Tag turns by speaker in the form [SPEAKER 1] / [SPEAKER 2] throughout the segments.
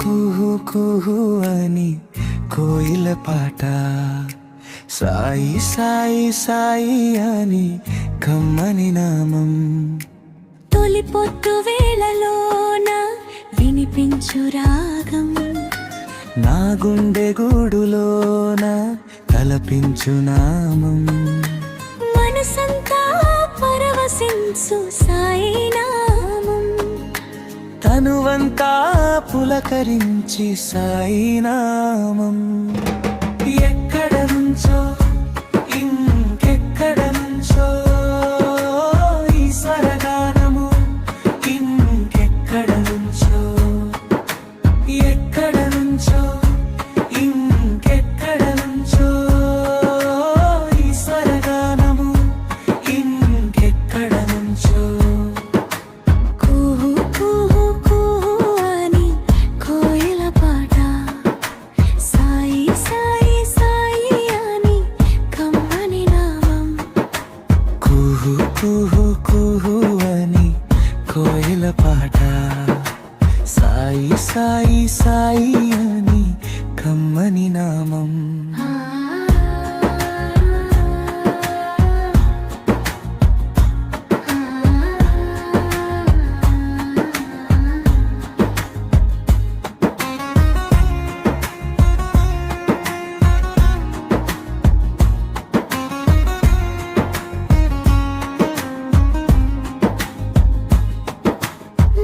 [SPEAKER 1] కుహు కుహు అని కోయిల పాట, సాయి సాయి సాయి అని కమ్మని నామం.
[SPEAKER 2] తొలి పొద్దు వేళలోన వినిపించు రాగం,
[SPEAKER 1] నా గుండె గూడులోన తలపించు నామం.
[SPEAKER 2] మనసంతా పరవశించు సాయి నామం,
[SPEAKER 1] తనువంతా పులకరించి సాయి నామం. ఎక్కడ నుంచో ఇంకెక్కడ నుంచో ఈ స్వరగానము, ఇంకెక్కడ నుంచో ఎక్కడ నుంచో ఇంకెక్కడ నుంచో ఈ స్వరగానము, ఇంకెక్కడ నుంచో.
[SPEAKER 2] కుహు కుహు కుహు అని కోయిల పాట, సాయి సాయి సాయి అని కమ్మని నామం.
[SPEAKER 1] కుహు కుహు కుహు అని కోయిల పాట, సాయి సాయి సాయి అని కమ్మని నామం.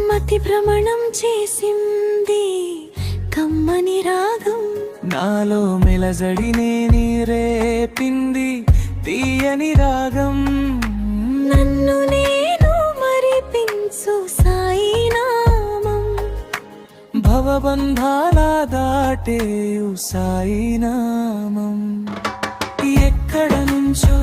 [SPEAKER 2] మతి భ్రమణం చేసింది కమ్మని రాగం,
[SPEAKER 1] నాలో మెలజడినే రేపింది తీయని రాగం.
[SPEAKER 2] నన్ను నేను మరిపించు సాయి నామం.
[SPEAKER 1] భవబంధాల దాటే సాయి నామం. ఎక్కడ నుంచో